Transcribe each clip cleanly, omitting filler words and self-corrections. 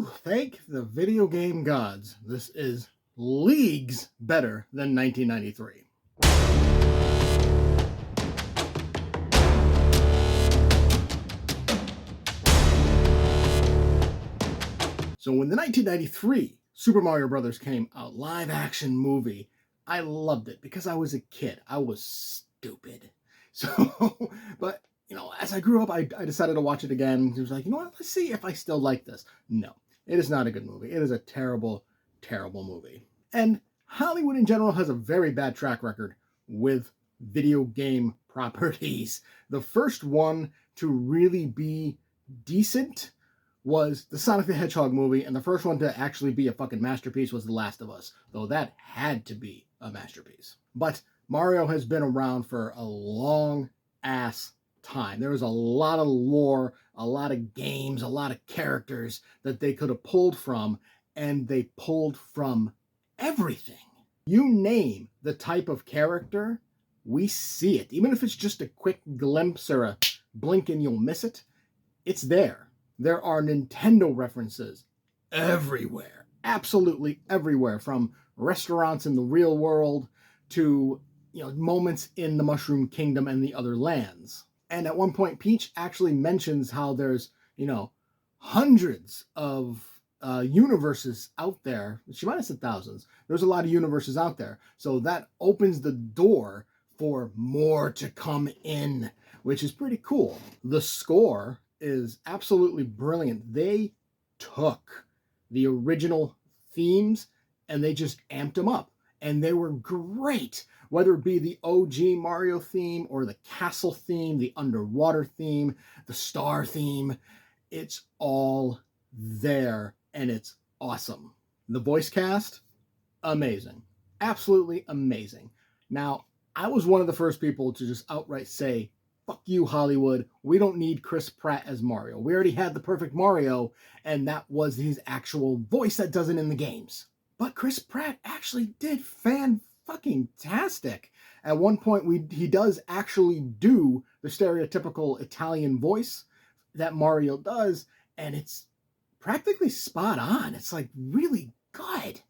Whew, thank the video game gods. This is leagues better than 1993. So when the 1993 Super Mario Brothers came out, live action movie, I loved it because I was a kid. I was stupid. So, but as I grew up, I decided to watch it again. It was like, let's see if I still like this. No, it is not a good movie. It is a terrible, terrible movie. And Hollywood in general has a very bad track record with video game properties. The first one to really be decent was the Sonic the Hedgehog movie, and the first one to actually be a fucking masterpiece was The Last of Us, though that had to be a masterpiece. But Mario has been around for a long ass time. There was a lot of lore, a lot of games, a lot of characters that they could have pulled from, and they pulled from everything. You name the type of character, we see it. Even if it's just a quick glimpse or a blink and you'll miss it, it's there. There are Nintendo references everywhere, absolutely everywhere, from restaurants in the real world to moments in the Mushroom Kingdom and the other lands. And at one point, Peach actually mentions how there's hundreds of universes out there. She might have said thousands. There's a lot of universes out there, so that opens the door for more to come in, which is pretty cool. The score is absolutely brilliant. They took the original themes and they just amped them up, and they were great. Whether it be the OG Mario theme or the castle theme, the underwater theme, the star theme, it's all there and it's awesome. The voice cast, amazing. Absolutely amazing. Now, I was one of the first people to just outright say, fuck you, Hollywood. We don't need Chris Pratt as Mario. We already had the perfect Mario, and that was his actual voice that does it in the games. But Chris Pratt actually did fan-fucking-tastic. At one point, he does actually do the stereotypical Italian voice that Mario does, and it's practically spot on. It's like really good.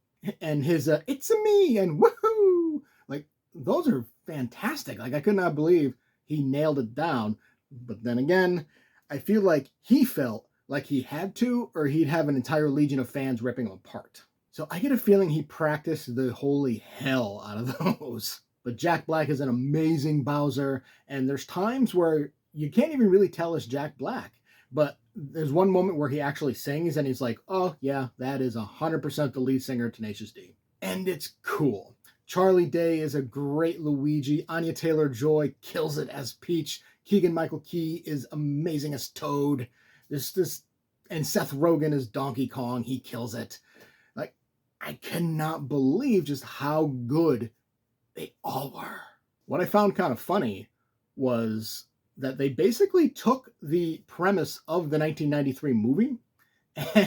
And his "It's a me" and "Woohoo!" like those are fantastic. Like I could not believe he nailed it down. But then again, I feel like he felt like he had to, or he'd have an entire legion of fans ripping him apart. So I get a feeling he practiced the holy hell out of those. But Jack Black is an amazing Bowser, and there's times where you can't even really tell it's Jack Black. But there's one moment where he actually sings, and he's like, oh yeah, that is 100% the lead singer of Tenacious D. And it's cool. Charlie Day is a great Luigi. Anya Taylor-Joy kills it as Peach. Keegan-Michael Key is amazing as Toad. And Seth Rogen is Donkey Kong. He kills it. Like, I cannot believe just how good they all were. What I found kind of funny was that they basically took the premise of the 1993 movie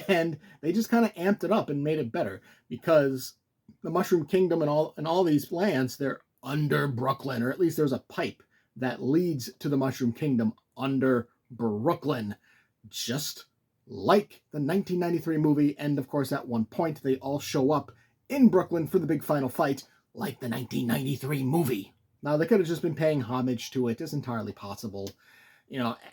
and they just kind of amped it up and made it better, because the Mushroom Kingdom and all these lands, they're under Brooklyn, or at least there's a pipe that leads to the Mushroom Kingdom under Brooklyn, just like the 1993 movie. And of course, at one point, they all show up in Brooklyn for the big final fight, like the 1993 movie. Now, they could have just been paying homage to it. It's entirely possible.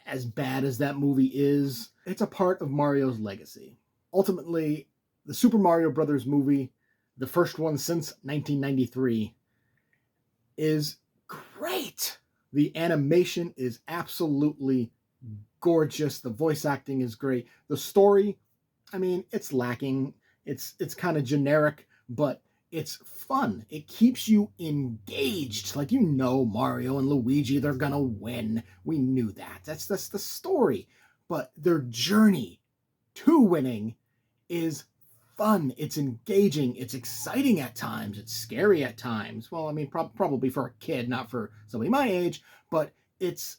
As bad as that movie is, it's a part of Mario's legacy. Ultimately, the Super Mario Brothers movie, the first one since 1993, is great. The animation is absolutely gorgeous. The voice acting is great. The story, I mean, it's lacking. It's kind of generic, but it's fun. It keeps you engaged. Like, Mario and Luigi, they're gonna win. We knew that. That's the story. But their journey to winning is fun. It's engaging. It's exciting at times. It's scary at times. Well, I mean, probably for a kid, not for somebody my age, but it's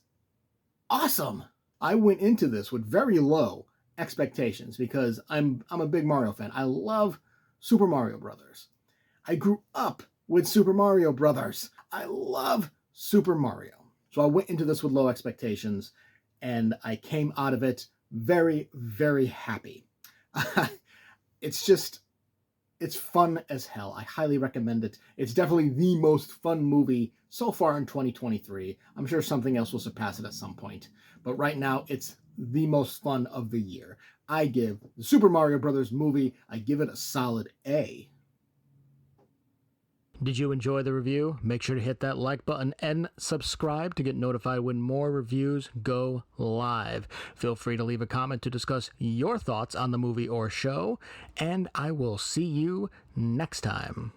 awesome. I went into this with very low expectations because I'm a big Mario fan. I love Super Mario Brothers. I grew up with Super Mario Brothers. I love Super Mario. So I went into this with low expectations, and I came out of it very, very happy. it's just, it's fun as hell. I highly recommend it. It's definitely the most fun movie so far in 2023. I'm sure something else will surpass it at some point. But right now, it's the most fun of the year. I give the Super Mario Brothers movie, I give it a solid A. Did you enjoy the review? Make sure to hit that like button and subscribe to get notified when more reviews go live. Feel free to leave a comment to discuss your thoughts on the movie or show, and I will see you next time.